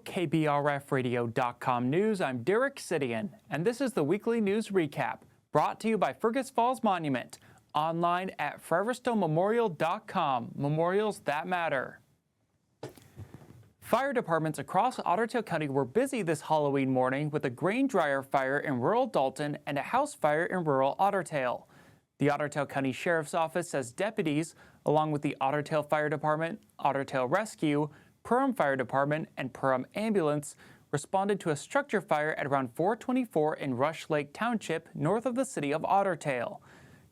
KBRFradio.com news, I'm Derek Sidian, and this is the weekly news recap, brought to you by Fergus Falls Monument, online at foreverstonmemorial.com, memorials that matter. Fire departments across Otter Tail County were busy this Halloween morning with a grain dryer fire in rural Dalton and a house fire in rural Otter Tail. The Otter Tail County Sheriff's Office says deputies, along with the Otter Tail Fire Department, Otter Tail Rescue, Perham Fire Department, and Perham Ambulance, responded to a structure fire at around 424 in Rush Lake Township, north of the city of Otter Tail.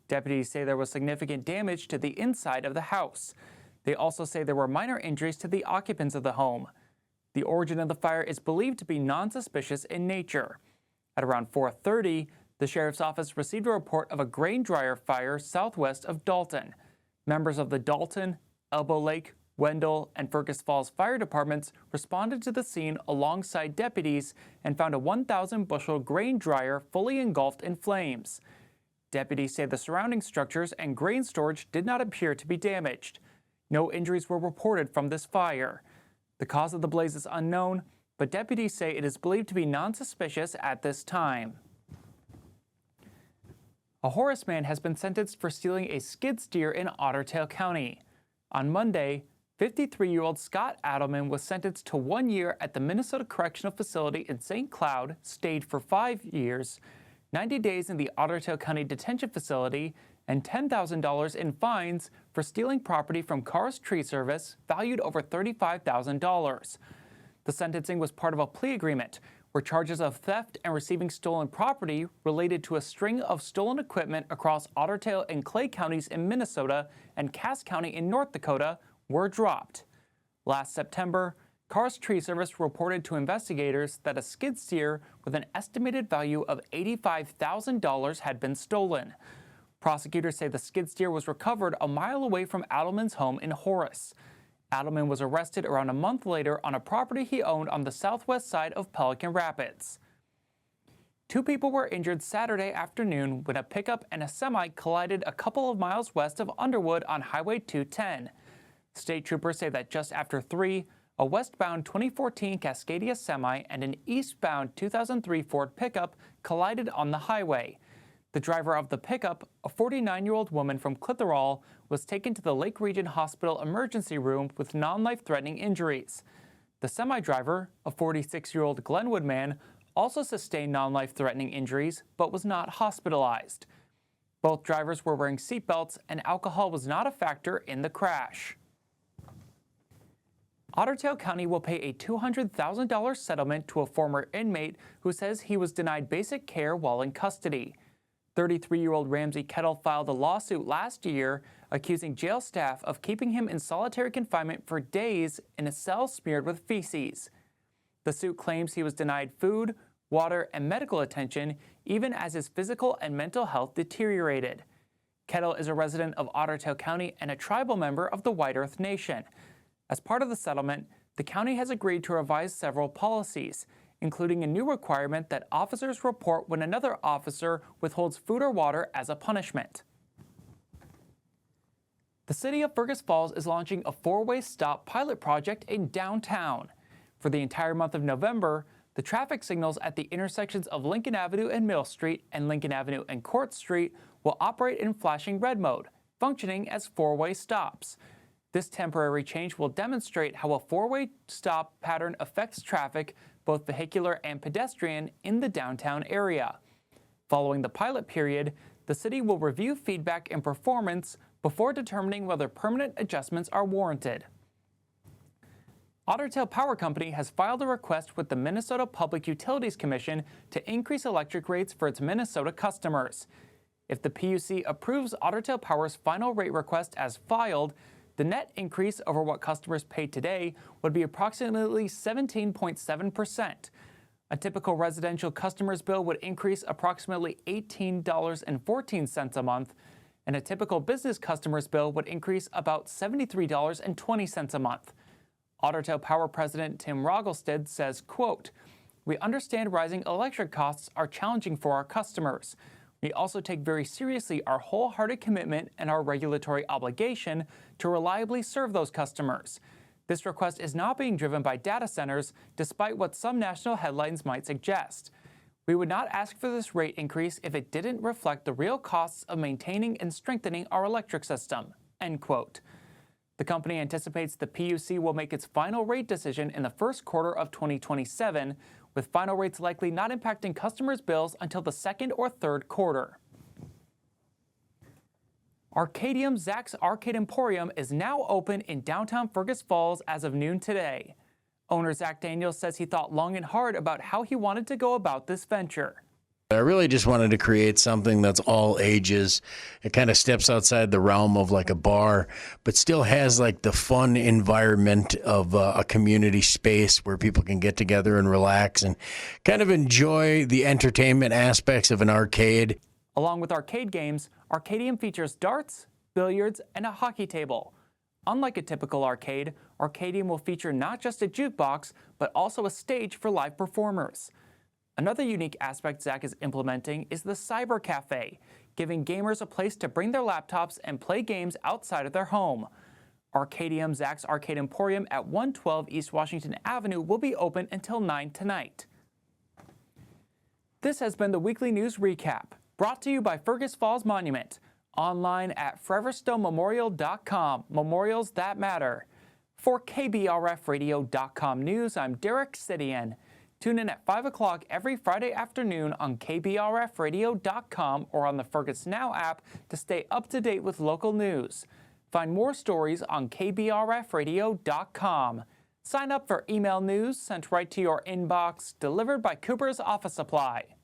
Deputies say there was significant damage to the inside of the house. They also say there were minor injuries to the occupants of the home. The origin of the fire is believed to be non-suspicious in nature. At around 4:30, the Sheriff's Office received a report of a grain dryer fire southwest of Dalton. Members of the Dalton, Elbow Lake, Wendell, and Fergus Falls fire departments responded to the scene alongside deputies and found a 1,000-bushel grain dryer fully engulfed in flames. Deputies say the surrounding structures and grain storage did not appear to be damaged. No injuries were reported from this fire. The cause of the blaze is unknown, but deputies say it is believed to be non-suspicious at this time. A Horace man has been sentenced for stealing a skid steer in Otter Tail County. On Monday, 53-year-old Scott Adelman was sentenced to 1 year at the Minnesota Correctional Facility in St. Cloud, stayed for 5 years, 90 days in the Otter Tail County Detention Facility, and $10,000 in fines for stealing property from Carr's Tree Service valued over $35,000. The sentencing was part of a plea agreement where charges of theft and receiving stolen property related to a string of stolen equipment across Otter Tail and Clay counties in Minnesota and Cass County in North Dakota were dropped. Last September, Carr's Tree Service reported to investigators that a skid steer with an estimated value of $85,000 had been stolen. Prosecutors say the skid steer was recovered a mile away from Adelman's home in Horace. Adelman was arrested around a month later on a property he owned on the southwest side of Pelican Rapids. 2 people were injured Saturday afternoon when a pickup and a semi collided a couple of miles west of Underwood on Highway 210. State troopers say that just after 3, a westbound 2014 Cascadia semi and an eastbound 2003 Ford pickup collided on the highway. The driver of the pickup, a 49-year-old woman from Clitheroe, was taken to the Lake Region Hospital emergency room with non-life-threatening injuries. The semi-driver, a 46-year-old Glenwood man, also sustained non-life-threatening injuries but was not hospitalized. Both drivers were wearing seatbelts and alcohol was not a factor in the crash. Otter Tail County will pay a $200,000 settlement to a former inmate who says he was denied basic care while in custody. 33-year-old Ramsey Kettle filed a lawsuit last year accusing jail staff of keeping him in solitary confinement for days in a cell smeared with feces. The suit claims he was denied food, water, and medical attention even as his physical and mental health deteriorated. Kettle is a resident of Otter Tail County and a tribal member of the White Earth Nation. As part of the settlement, the county has agreed to revise several policies, including a new requirement that officers report when another officer withholds food or water as a punishment. The city of Fergus Falls is launching a 4-way stop pilot project in downtown. For the entire month of November, the traffic signals at the intersections of Lincoln Avenue and Mill Street and Lincoln Avenue and Court Street will operate in flashing red mode, functioning as 4-way stops. This temporary change will demonstrate how a 4-way stop pattern affects traffic, both vehicular and pedestrian, in the downtown area. Following the pilot period, the city will review feedback and performance before determining whether permanent adjustments are warranted. Otter Tail Power Company has filed a request with the Minnesota Public Utilities Commission to increase electric rates for its Minnesota customers. If the PUC approves Otter Tail Power's final rate request as filed, the net increase over what customers pay today would be approximately 17.7%. A typical residential customer's bill would increase approximately $18.14 a month, and a typical business customer's bill would increase about $73.20 a month. Otter Tail Power President Tim Rogelsted says, quote, "We understand rising electric costs are challenging for our customers. We also take very seriously our wholehearted commitment and our regulatory obligation to reliably serve those customers. This request is not being driven by data centers, despite what some national headlines might suggest. We would not ask for this rate increase if it didn't reflect the real costs of maintaining and strengthening our electric system, end quote. The company anticipates the PUC will make its final rate decision in the first quarter of 2027, with final rates likely not impacting customers' bills until the second or third quarter. Arcadium Zach's Arcade Emporium is now open in downtown Fergus Falls as of noon today. Owner Zach Daniels says he thought long and hard about how he wanted to go about this venture. I really just wanted to create something that's all ages. It kind of steps outside the realm of like a bar, but still has like the fun environment of a community space where people can get together and relax and kind of enjoy the entertainment aspects of an arcade. Along with arcade games, Arcadium features darts, billiards, and a hockey table. Unlike a typical arcade, Arcadium will feature not just a jukebox, but also a stage for live performers. Another unique aspect Zach is implementing is the Cyber Cafe, giving gamers a place to bring their laptops and play games outside of their home. Arcadium Zach's Arcade Emporium at 112 East Washington Avenue will be open until 9 tonight. This has been the Weekly News Recap, brought to you by Fergus Falls Monument. Online at foreverstonmemorial.com, memorials that matter. For KBRFradio.com News, I'm Derek Sidian. Tune in at 5 o'clock every Friday afternoon on KBRFradio.com or on the Fergus Now app to stay up to date with local news. Find more stories on KBRFradio.com. Sign up for email news sent right to your inbox, delivered by Cooper's Office Supply.